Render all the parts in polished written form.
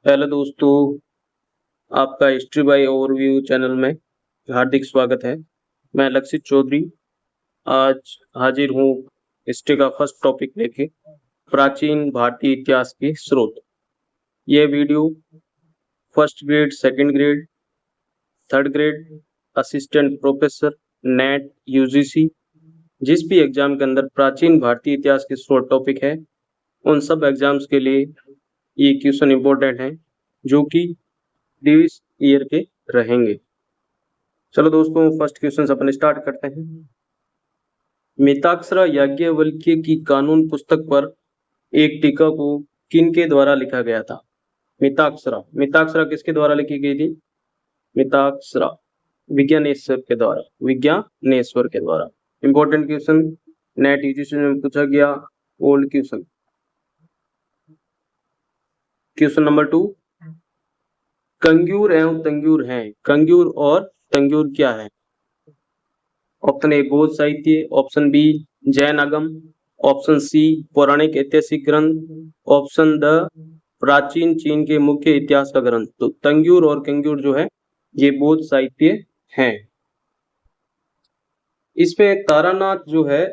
Hello दोस्तों, आपका history by overview channel में हार्दिक स्वागत है। मैं लक्षित चौधरी आज हाजिर हूँ हिस्ट्री का फर्स्ट टॉपिक लेके, प्राचीन भारतीय इतिहास के स्रोत। यह video first grade, second grade, third grade, assistant professor, net, UGC, जिस भी एग्जाम के अंदर प्राचीन भारतीय इतिहास के स्रोत टॉपिक है, उन सब एग्जाम्स के लिए ये क्वेश्चन इंपॉर्टेंट है, जो कि प्रीवियस ईयर के रहेंगे। चलो दोस्तों, फर्स्ट क्वेश्चन अपन स्टार्ट करते हैं। मिताक्षरा याज्ञवल्क्य की कानून पुस्तक पर एक टीका को किनके द्वारा लिखा गया था? मिताक्षरा मिताक्षरा किसके द्वारा लिखी गई थी? मिताक्षरा विज्ञानेश्वर के द्वारा। इंपॉर्टेंट क्वेश्चन, नेट यूजीसी में पूछा गया old question. Question number 2, Kangyur एवं तंग्यूर हैं। कंग्यूर और तंग्यूर क्या है? ऑप्शन ए बौद्ध साहित्य, ऑप्शन बी जैन आगम, ऑप्शन सी पौराणिक ऐतिहासिक ग्रंथ, ऑप्शन द प्राचीन चीन के मुख्य इतिहास का ग्रंथ। तो तंग्यूर और कंग्यूर जो है ये बौद्ध साहित्य हैं। इसमें तारानाथ जो है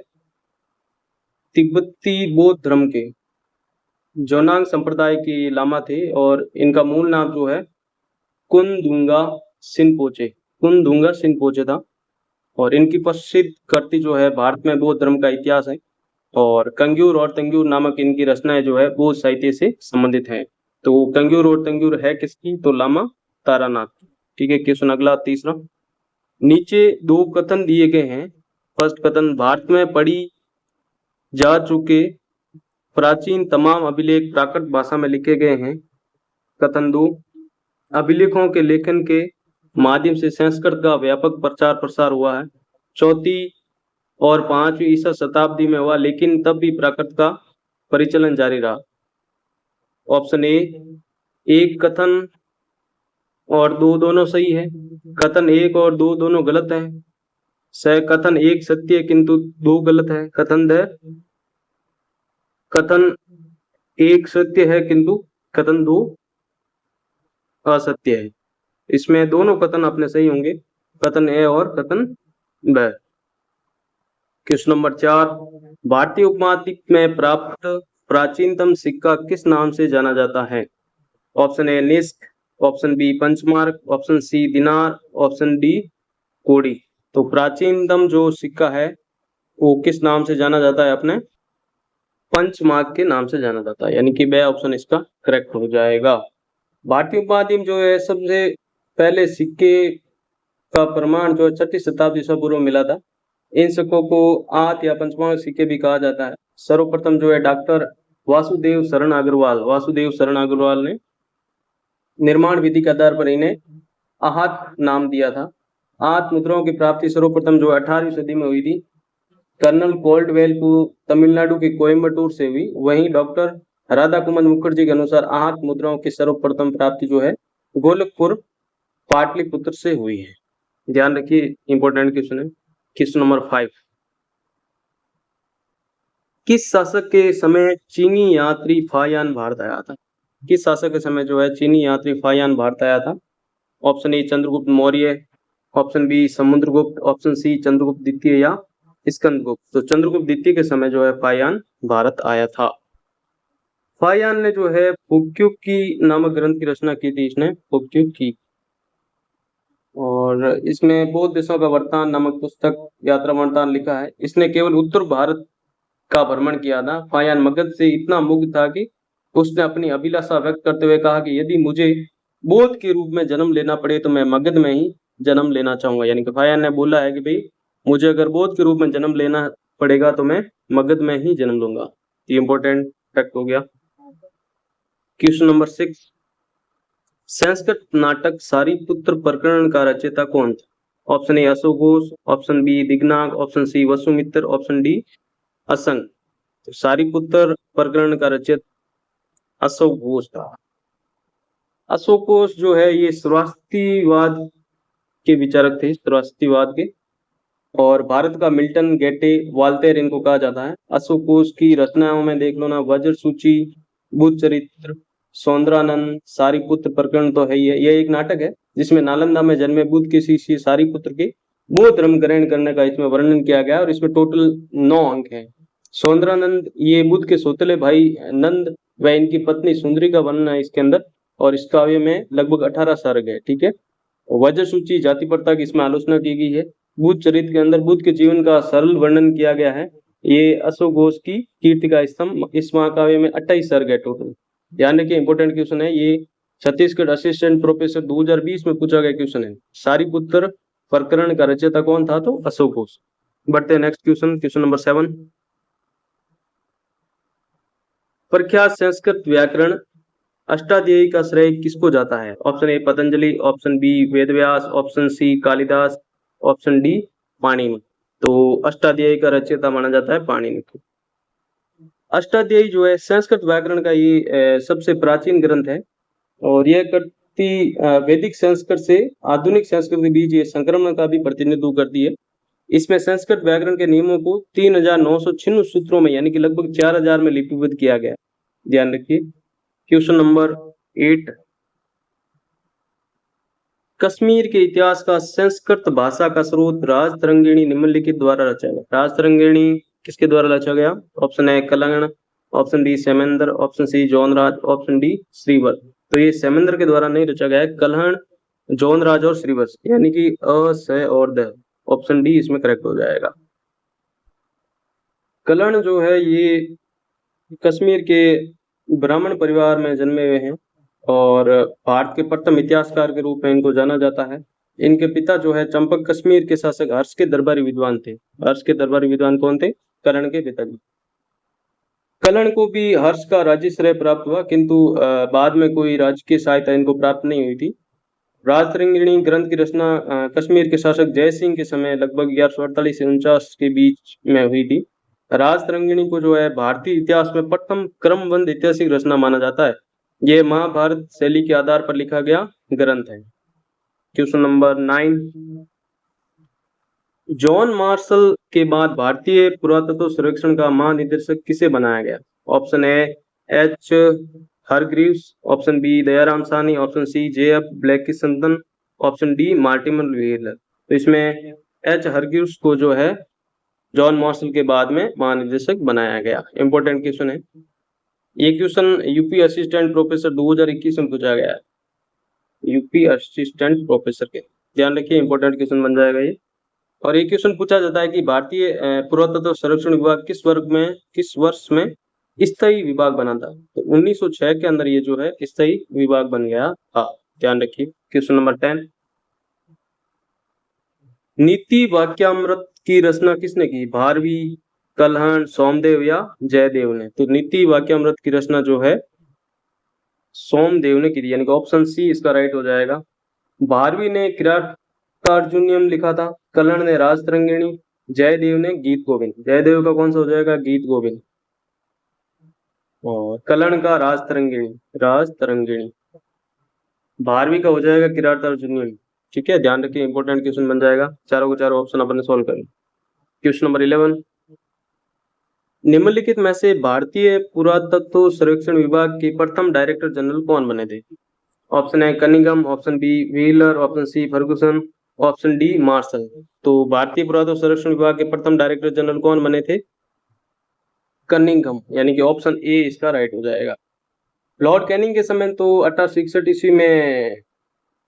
तिब्बती बौद्ध धर्म के जोनांग संप्रदाय के लामा थे और इनका मूल नाम जो है कुनदुंगा सिनपोचे था। और इनकी प्रसिद्ध कृति जो है भारत में बौद्ध धर्म का इतिहास है, और कंग्यूर और तंग्यूर नामक इनकी रचनाएं जो है बौद्ध साहित्य से संबंधित हैं। तो कंग्यूर और तंग्यूर है किसकी? तो लामा तारानाथ। ठीक है, क्वेश्चन अगला तीसरा। नीचे दो कथन दिए गए हैं। फर्स्ट कथन, भारत में पढ़ी जा चुके प्राचीन तमाम अभिलेख प्राकृत भाषा में लिखे गए हैं। कथन 2, अभिलेखों के लेखन के माध्यम से संस्कृत का व्यापक प्रचार प्रसार हुआ है। चौथी और 5वीं ईसा शताब्दी में हुआ, लेकिन तब भी प्राकृत का परिचलन जारी रहा। ऑप्शन ए, एक कथन और दो दोनों सही है। कथन 1 और 2 दोनों गलत है। कथन 1 सत्य है किंतु 2 गलत है। कथन 1 सत्य है किंतु कथन 2 असत्य है। इसमें दोनों कथन अपने सही होंगे, कथन ए और कथन ब। क्वेश्चन नंबर 4, भारतीय उपमहाद्वीप में प्राप्त प्राचीनतम सिक्का किस नाम से जाना जाता है? ऑप्शन ए निस्क, option B punchmark, option C दिनार, ऑप्शन डी कोड़ी। तो प्राचीनतम जो सिक्का है वो किस नाम से जाना जाता है? अपने पंचमार्क के नाम से जाना जाता है, यानी कि बे ऑप्शन इसका करेक्ट हो जाएगा। भारतीय उपमहाद्वीप जो है सबसे पहले सिक्के का प्रमाण जो 6वीं शताब्दी ईसा पूर्व मिला था। इन सिक्कों को आठ या पंचमार्क सिक्के भी कहा जाता है। सर्वप्रथम जो है डॉक्टर वासुदेव शरण अग्रवाल ने निर्माण विधि के आधार पर इन्हें आहत नाम दिया था। आहत मुद्राओं की प्राप्ति सर्वप्रथम जो 18वीं सदी में हुई थी, कर्नल कोल्डवेल को तमिलनाडु के कोयम्बटूर से हुई। वहीं डॉक्टर राधाकुमन मुखर्जी के अनुसार आहत मुद्राओं की सर्वप्रथम प्राप्ति जो है गोलकपुर पाटलिपुत्र से हुई है। ध्यान रखिए, इंपॉर्टेंट क्वेश्चन है। क्वेश्चन नंबर 5, किस शासक के समय चीनी यात्री फायान भारत आया था? किस शासक के समय जो है चीनी यात्री फायान भारत आया था? Option A Chandragupta Maurya, option B Samudragupta, option C Chandragupta द्वितीय या स्कंदगुप्त। तो चंद्रगुप्त द्वितीय के समय जो है फायान भारत आया था। फायान ने जो है फुक्युकी नामक ग्रंथ की रचना की थी। इसने फुक्युकी, और इसमें बौद्ध देशों का वर्तान नामक पुस्तक यात्रा वर्तान लिखा है। इसने केवल उत्तर भारत का भ्रमण किया था। फायान मगध से इतना मुग्ध था कि उसने अपनी अभिलाषा व्यक्त करते हुए कहा कि यदि मुझे बौद्ध के रूप में जन्म लेना पड़े तो मैं मगध में ही जन्म लेना चाहूंगा। यानी कि फायान ने बोला है कि भाई मुझे अगर बौद्ध के रूप में जन्म लेना पड़ेगा तो मैं मगध में ही जन्म लूंगा। ये इंपॉर्टेंट फैक्ट हो गया। क्वेश्चन नंबर 6, संस्कृत नाटक सारीपुत्र प्रकरण का रचयिता कौन था? Option A Ashok Ghosh, option B Dignaga, option C Vasumitra, option D Asanga. तो सारीपुत्र प्रकरण का रचयिता अशोक घोष था। अशोक घोष जो है ये श्रावस्तिवाद के विचारक थे, श्रावस्तिवाद के, और भारत का मिल्टन, गेटे, वाल्टेर इनको कहा जाता है। अशोक घोष की रचनाओं में देख लो ना, वज्र सूची, बुद्ध चरित्र, सौंदरानंद, सारिपुत्र प्रकरण तो है ही है, यह एक नाटक है जिसमें नालंदा में जन्मे बुद्ध के शिष्य सारिपुत्र के बौद्ध धर्म ग्रहण करने का इसमें वर्णन किया गया और इसमें टोटल 9 अंक हैं। सौंदरानंद ये बुद्ध के सौतेले भाई नंद व इनकी पत्नी सुंदरी का वर्णन है इसके अंदर, और इस काव्य में लगभग 18 सर्ग है। ठीक है। वज्र सूची जाति प्रथा की इसमें आलोचना की गई है। बुद्ध चरित्र के अंदर बुद्ध के जीवन का सरल वर्णन किया गया है। ये अशोक घोष की कीर्ति का स्तंभ, इस महाकाव्य में 28 सर्ग है टोटल। ध्यान रखिए, इंपॉर्टेंट क्वेश्चन है ये, छत्तीसगढ़ असिस्टेंट प्रोफेसर 2020 में पूछा गया क्वेश्चन है। सारिपुत्र प्रकरण का रचयिता कौन था? तो अशोक घोष। बढ़ते हैं नेक्स्ट क्वेश्चन, क्वेश्चन नंबर 7। प्रख्यात संस्कृत व्याकरण अष्टाध्यायी का श्रेय किसको जाता है? Option A Patanjali, option B Vedvyas, option C Kalidas, option D Panini. तो अष्टाध्यायी का रचयिता माना जाता है पाणिनि को। अष्टाध्यायी जो है संस्कृत व्याकरण का ये सबसे प्राचीन ग्रंथ है और यह करती वैदिक संस्कृत से आधुनिक संस्कृत के बीच ये संक्रमण का भी प्रतिनिधित्व करती है। इसमें संस्कृत व्याकरण के नियमों को 3996 सूत्रों में यानी कि लगभग 4000 में लिपिबद्ध किया गया। ध्यान रखिए। क्वेश्चन नंबर 8, कश्मीर के इतिहास का संस्कृत भाषा का स्रोत राजतरंगिणी निम्नलिखित द्वारा रचा गया। राजतरंगिणी किसके द्वारा रचा गया? Option A Kalhana, option B Semendra, option C Jonaraja, option D Shrivatsa. तो ये सेमेंद्र के द्वारा नहीं रचा गया है, कलहण, जौनराज और श्रीवत्स, यानी कि अ, स और द। ऑप्शन डी इसमें करेक्ट हो जाएगा। कलहण जो है ये कश्मीर के ब्राह्मण परिवार में जन्मे हुए हैं और भारत के प्रथम इतिहासकार के रूप में इनको जाना जाता है। इनके पिता जो है चंपक कश्मीर के शासक हर्ष के दरबारी विद्वान थे। हर्ष के दरबारी विद्वान कौन थे? कलहण के पिताजी। कलहण को भी हर्ष का राज्य श्रेय प्राप्त हुआ, किंतु बाद में कोई राजकीय सहायता इनको प्राप्त नहीं हुई थी। राजतरंगिणी ग्रंथ की रचना कश्मीर के शासक जय सिंह के समय लगभग 1148 से 49 के बीच में हुई थी। राजतरंगिणी को जो है भारतीय इतिहास में प्रथम क्रमबद्ध ऐतिहासिक रचना माना जाता है। यह महाभारत शैली के आधार पर लिखा गया ग्रंथ है। क्वेश्चन नंबर 9, जॉन मार्शल के बाद भारतीय पुरातत्व सर्वेक्षण का महानिदेशक किसे बनाया गया? Option A H Hargreaves, option B Dayaram Sahni, option C J F. Blakiston, option D Mortimer Wheeler. तो इसमें एच हरग्रीव्स को जो है जॉन मार्शल के बाद में महानिदेशक बनाया गया। इंपॉर्टेंट क्वेश्चन है ये। क्वेश्चन यूपी असिस्टेंट प्रोफेसर 2021 में पूछा गया है, यूपी असिस्टेंट प्रोफेसर के। ध्यान रखिए, इंपॉर्टेंट क्वेश्चन बन जाएगा ये। और एक क्वेश्चन पूछा जाता है कि भारतीय पुरातत्व सर्वेक्षण विभाग किस वर्ष में स्थायी विभाग बना था? तो 1906 के अंदर ये जो है स्थायी विभाग बन गया था। ध्यान रखिए। क्वेश्चन नंबर 10, नीति वाक्यामृत की रचना किसने की? भारवी, कलहण, सोमदेव या जयदेव ने? तो नीति वाक्यामृत की रचना जो है सोमदेव ने की, यानी कि ऑप्शन सी इसका राइट हो जाएगा। भारवी ने किरातार्जुनीयम लिखा था, कलहण ने राजतरंगिणी, जयदेव ने गीत गोविंद। जयदेव का कौन सा हो जाएगा? गीत गोविंद, और कलहण का राजतरंगिणी। भारवी का हो जाएगा किरातार्जुनीयम। ठीक है, ध्यान रखिए, इंपॉर्टेंट क्वेश्चन बन जाएगा। चारों के चारों ऑप्शन अपन सोल्व करें। क्वेश्चन नंबर 11, निम्नलिखित में से भारतीय पुरातत्व सर्वेक्षण विभाग के प्रथम डायरेक्टर जनरल कौन बने थे? Option A Cunningham, option B Wheeler, option C Fergusson, option D Marshall. तो भारतीय पुरातत्व सर्वेक्षण विभाग के प्रथम डायरेक्टर जनरल कौन बने थे? कनिंघम, यानी कि ऑप्शन ए इसका राइट हो जाएगा। लॉर्ड कैनिंग के समय तो 1861 ईस्वी में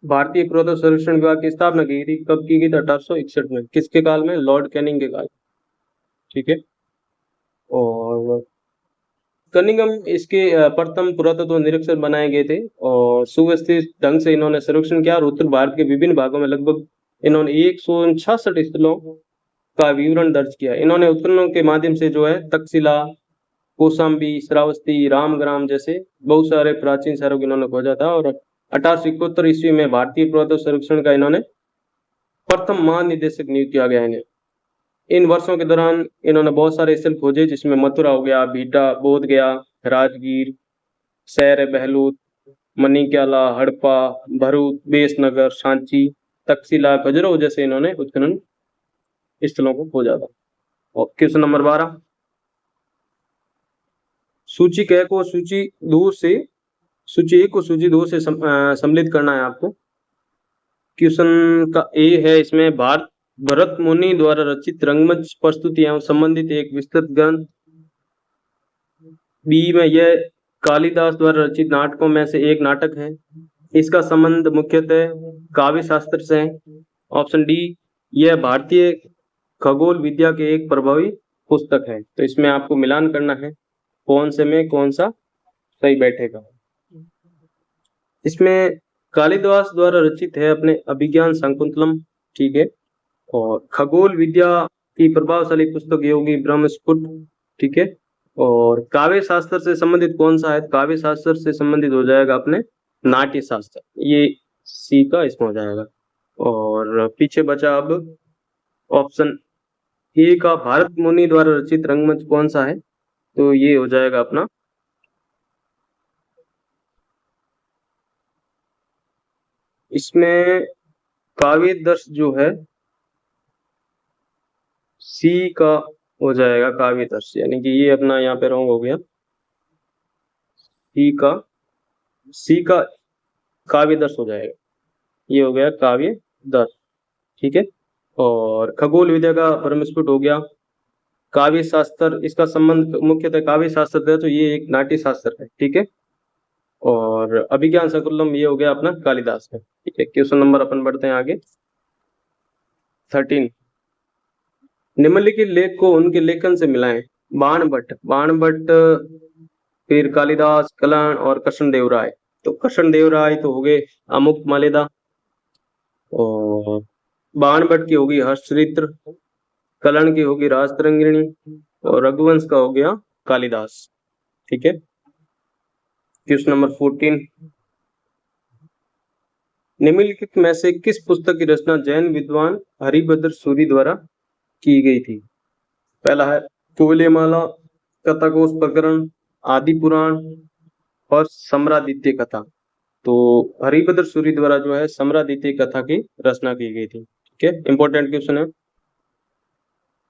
भारतीय पुरातत्व सर्वेक्षण विभाग की स्थापना की थी। कब की गई थी? 1861 में। किसके काल में? लॉर्ड कैनिंग के काल। ठीक है। और कनिंघम इसके प्रथम पुरातत्व निरीक्षक बनाए गए थे और सुव्यवस्थित ढंग से इन्होंने सर्वेक्षण किया और उत्तर भारत के विभिन्न भागों में लगभग इन्होंने 166 स्थलों का विवरण दर्ज किया। इन्होंने उत्खननों के माध्यम से जो है तक्षशिला, कौशाम्बी, श्रावस्ती, रामग्राम जैसे बहुत सारे प्राचीन शहरों को इन्होंने खोजा था और 1871 ईस्वी में भारतीय पुरातत्व सर्वेक्षण का इन्होंने प्रथम महानिदेशक नियुक्त किया गया है। इन वर्षों के दौरान इन्होंने बहुत सारे स्थल खोजे, जिसमें मथुरा हो गया, बीटा, बोध गया, राजगीर, सैर बहलूत, मनिक्याला, हड़प्पा, भरूच, बेसनगर, सांची, तक्षशिला, खजुराहो जैसे इन्होंने उत्खनन स्थलों को खोजा था। और क्वेश्चन नंबर 12, सूची क को सूची 2 से सूची 1 को सूची 2 से सम्मिलित करना है आपको। क्वेश्चन का ए है इसमें, भरत मुनि द्वारा रचित रंगमंच प्रस्तुति एवं संबंधित एक विस्तृत ग्रंथ। बी में यह कालिदास द्वारा रचित नाटकों में से एक नाटक है। इसका संबंध मुख्यतः काव्य शास्त्र से है। ऑप्शन डी, यह भारतीय खगोल विद्या के एक प्रभावी पुस्तक है। तो इसमें आपको मिलान करना है कौन से में कौन सा सही बैठेगा। इसमें कालिदास द्वारा रचित है अपने अभिज्ञान शाकुंतलम, ठीक है, और खगोल विद्या की प्रभावशाली पुस्तक ये होगी ब्रह्मस्फुट, ठीक है। और काव्य शास्त्र से संबंधित कौन सा है? काव्य शास्त्र से संबंधित हो जाएगा अपने नाट्य शास्त्र, ये सी का इसमें हो जाएगा। और पीछे बचा अब ऑप्शन ए का भारत मुनि द्वारा रचित रंगमंच कौन सा है? तो ये हो जाएगा अपना इसमें काव्य दर्श जो है सी का हो जाएगा काव्य दर्श, यानी कि ये अपना यहाँ पे रॉन्ग हो गया। सी का काव्य दर्श हो जाएगा, ये हो गया काव्य दर्श, ठीक है। और खगोल विद्या का ब्रह्मस्फुट हो गया। काव्य शास्त्र, इसका संबंध मुख्यतः काव्य शास्त्र है, तो ये एक नाट्य शास्त्र है, ठीक है। और अभिज्ञान शाकुंतलम ये हो गया अपना कालिदास है, ठीक है। क्वेश्चन नंबर अपन बढ़ते हैं आगे 13। निम्नलिखित लेख को उनके लेखन से मिलाएं। बाणभट्ट, फिर कालिदास, कलन और कृष्णदेव राय। तो कृष्णदेव राय तो हो गए अमुक मालेदा, और बाणभट्ट की होगी हर्षचरित्र, कलन की होगी राजतरंगिणी, और रघुवंश का हो गया कालिदास, ठीक है। Question number 14। निम्नलिखित में से किस पुस्तक की रचना जैन विद्वान हरिभद्र सूरि द्वारा की गई थी? पहला है कुवलयमाला, कथाकोश प्रकरण, आदि पुराण और सम्रादित्य कथा। तो हरिभद्र सूरि द्वारा जो है सम्रादित्य कथा की रचना की गई थी, ठीक है। इंपॉर्टेंट क्वेश्चन है।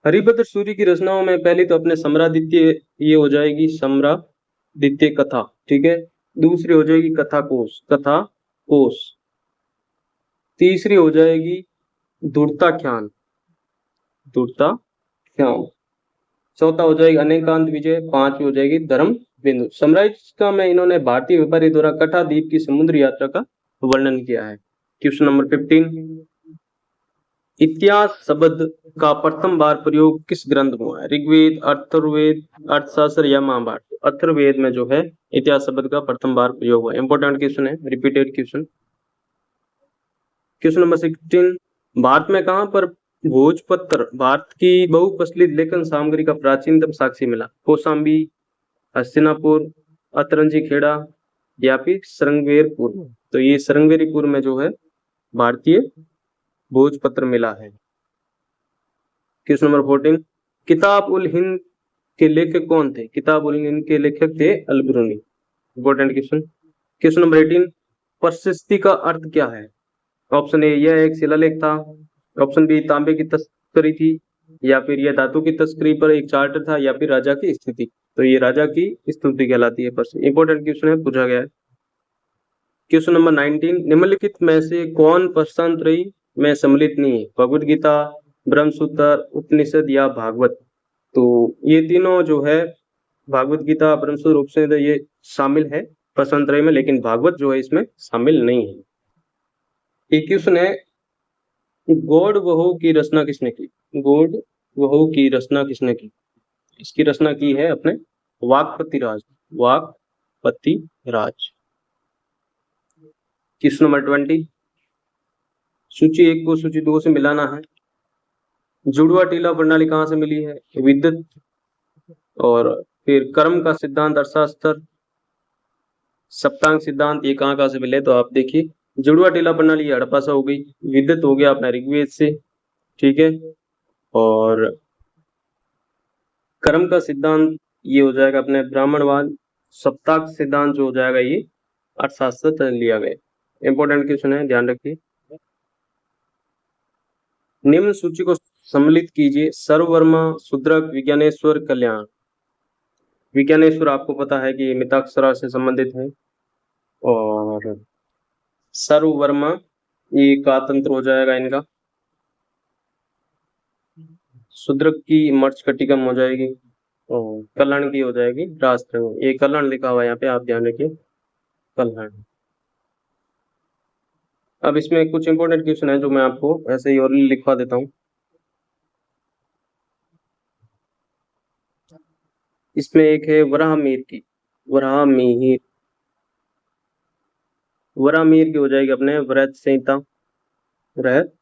हरिभद्र सूरि की रचनाओं में पहली तो अपने सम्रादित्य ये हो जाएगी सम्रादित्य कथा, ठीक है। दूसरी हो जाएगी कथाकोश। तीसरी हो जाएगी धूर्ताख्यान। चौथा हो जाएगी अनेकांत विजय। पांचवी हो जाएगी धर्म बिंदु। समराइज का में इन्होंने भारतीय व्यापारी द्वारा कठा द्वीप की समुद्री यात्रा का वर्णन किया है। Question number 15। इतिहास शब्द का प्रथम बार प्रयोग किस ग्रंथ में हुआ है? ऋग्वेद, अथर्ववेद, अर्थशास्त्र या महाभारत? अथर्ववेद में जो है इतिहास शब्द का प्रथम बार प्रयोग हुआ है। इंपॉर्टेंट क्वेश्चन है, repeated question. Question number 16। Bharat में कहां पर भोजपत्र, भारत की बहुप्रचलित लेखन सामग्री का प्राचीनतम साक्ष्य मिला? कौशाम्बी, हस्तिनापुर, अतरंजी खेड़ा या फिर श्रृंगेरपुर? तो ये श्रृंगेरीपुर में जो है भारतीय भोजपत्र मिला है। Question number 14। किताब उल हिंद के लेखक कौन थे? किताब उल हिंद के लेखक थे Al-Biruni. Important question. Question number 18। प्रशस्ति का अर्थ क्या है? ऑप्शन ए, यह एक शिलालेख था। ऑप्शन बी, तांबे की तस्करी थी, या फिर यह धातु की तस्करी पर एक चार्टर था, या फिर राजा की स्थिति। तो ये राजा की स्तुति कहलाती है। इंपॉर्टेंट क्वेश्चन है, पूछा गया है। Question number 19। निम्नलिखित में से कौन प्रश्नांतरी में सम्मिलित नहीं है? भगवत गीता, ब्रह्मसूत्र, उपनिषद या भागवत? तो ये तीनों जो है भागवत गीता, ब्रह्मसूत्र, उपनिषद ये शामिल है प्रश्नांतरी में, लेकिन भागवत जो है इसमें शामिल नहीं है। एक क्वेश्चन है, गौड़ वहु की रचना किसने की? गौड़ वहु की रचना किसने की? इसकी रचना की है अपने वाकपति राज। Question number 20। सूची 1 को सूची 2 से मिलाना है। जुड़वा टीला प्रणाली कहां से मिली है? विद्युत, और फिर कर्म का सिद्धांत अर्थशास्त्र, सप्तांग सिद्धांत ये कहां से मिले? तो आप देखिए, जुड़वा टीला प्रणाली हड़प्पा से हो गई, विद्युत हो गया अपना ऋग्वेद से, ठीक है। और कर्म का सिद्धांत ये हो जाएगा अपने ब्राह्मणवाद। सप्तांग सिद्धांत जो हो जाएगा ये अर्थशास्त्र से लिया गया। इंपॉर्टेंट क्वेश्चन है, ध्यान रखिए। निम्न सूची को सम्मिलित कीजिए। सर्ववर्मा, शूद्रक, विज्ञानेश्वर, कल्याण। विज्ञानेश्वर आपको पता है कि मिताक्षरा से संबंधित है। और सर्व वर्मा, ये का तंत्र हो जाएगा इनका। शूद्रक की मर्चकटिकम हो जाएगी, और कल्याण की हो जाएगी राष्ट्र। ये कल्याण लिखा हुआ है यहाँ पे, आप ध्यान रखिए, कल्याण। अब इसमें कुछ इंपॉर्टेंट क्वेश्चन है जो मैं आपको ऐसे ही और लिखवा देता हूँ। इसमें एक है वराहमिहिर की, वराहमिहिर, वराहमिहिर की हो जाएगी अपने वृहत संहिता, वृहत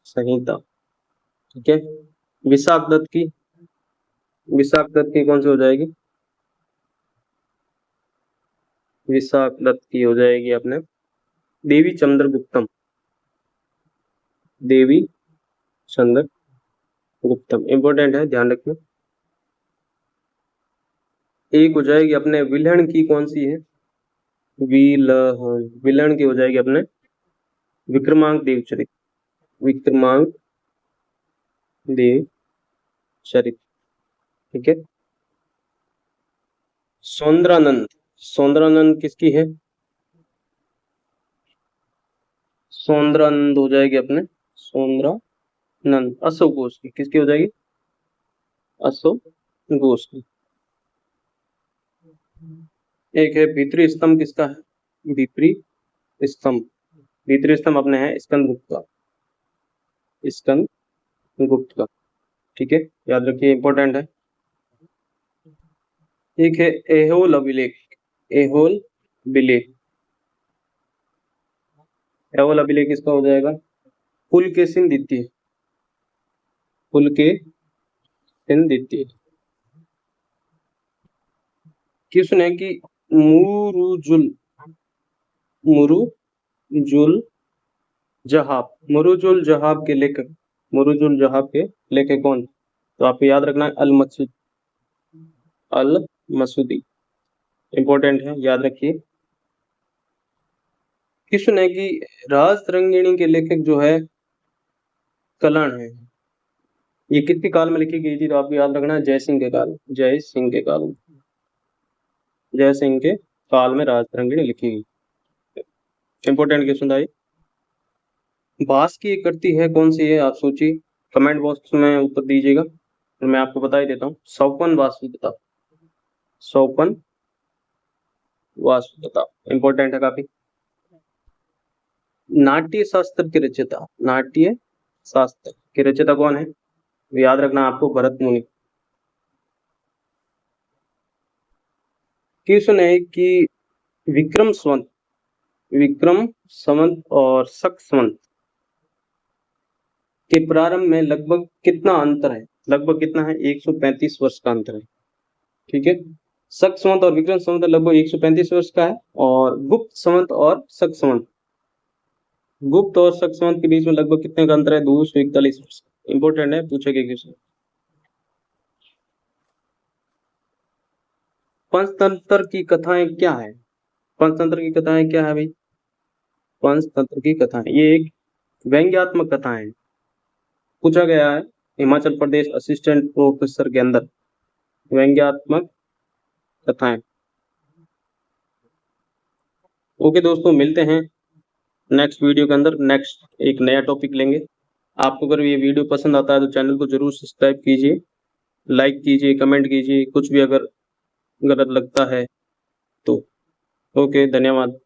संहिता, ठीक है। विशाख दत्त की, विशाख दत्त की कौन सी हो जाएगी, विशाख दत्त की हो जाएगी अपने देवी चंद्रगुप्तम, देवी चंद्रगुप्तम, इंपॉर्टेंट है, ध्यान रखना। एक हो जाएगी अपने विल्हण की, कौन सी है, विल्हण, विल्हण की हो जाएगी अपने विक्रमांक देवचरित, विक्रमांक देवचरित, ठीक है। सौंदरानंद, सौंदरानंद किसकी है, सौंदरानंद हो जाएगी अपने सौंदरानंद अशोक घोष की, किसकी हो जाएगी, अशोक घोष की। एक है भीतरी स्तंभ, किसका है, भीतरी स्तंभ, भीतरी स्तंभ अपने है स्कंदगुप्त का, स्कंदगुप्त का, ठीक है, याद रखिए, इंपॉर्टेंट है। एक है एहोल अभिलेख, एहोल अभिलेख, एहोल अभिलेख किसका हो जाएगा, पुलकेशिन द्वितीय, पुलकेशिन द्वितीय। क्वेश्चन है कि मुरुजुल, मुरुजुल जहाब, मुरुजुल जहाब के लेखक, मुरुजुल जहाब के लेखक कौन, तो आपको याद रखना है अल मसूद, अल मसूदी, इंपॉर्टेंट है, याद रखिए। क्वेश्चन है कि राज तरंगिणी के लेखक जो है कल्याण है, ये किसके काल में लिखी गई थी, तो आपको याद रखना है जय सिंह के काल, जय सिंह के काल, जय सिंह के काल में राज तरंगिणी लिखी गई, इंपॉर्टेंट क्वेश्चन था ये। बास की एक कृति है, कौन सी है, आप सोचिए, कमेंट बॉक्स में उत्तर दीजिएगा, और मैं आपको बता ही देता हूँ, सौपन वासुदेवता, सौपन वासुदेवता, इंपॉर्टेंट है काफी। नाट्य शास्त्र के रचयिता, नाट्य शास्त्र के रचयिता कौन है, याद रखना आपको भरत मुनि। क्वेश्चन है कि विक्रम संवत, विक्रम संवत और शक संवत के प्रारंभ में लगभग कितना अंतर है, लगभग कितना है, 135 वर्ष का अंतर है, ठीक है। शक संवत और विक्रम संवत लगभग 135 वर्ष का है, और गुप्त संवत और शक संवत, गुप्त और शक संवत के बीच में लगभग कितने का अंतर है, 241 वर्ष, इंपॉर्टेंट है, पूछेगा क्वेश्चन। पंचतंत्र की कथाएं क्या है, पंचतंत्र की कथाएं क्या है भाई, पंचतंत्र की कथाएं ये एक व्यंग्यात्मक कथाएं है, पूछा गया है हिमाचल प्रदेश असिस्टेंट प्रोफेसर के अंदर, व्यंग्यात्मक कथाएं। ओके दोस्तों, मिलते हैं नेक्स्ट वीडियो के अंदर, नेक्स्ट एक नया टॉपिक लेंगे। आपको अगर ये वीडियो पसंद आता है तो चैनल को जरूर सब्सक्राइब कीजिए, लाइक कीजिए, कमेंट कीजिए, कुछ भी अगर गलत लगता है तो। ओके, धन्यवाद।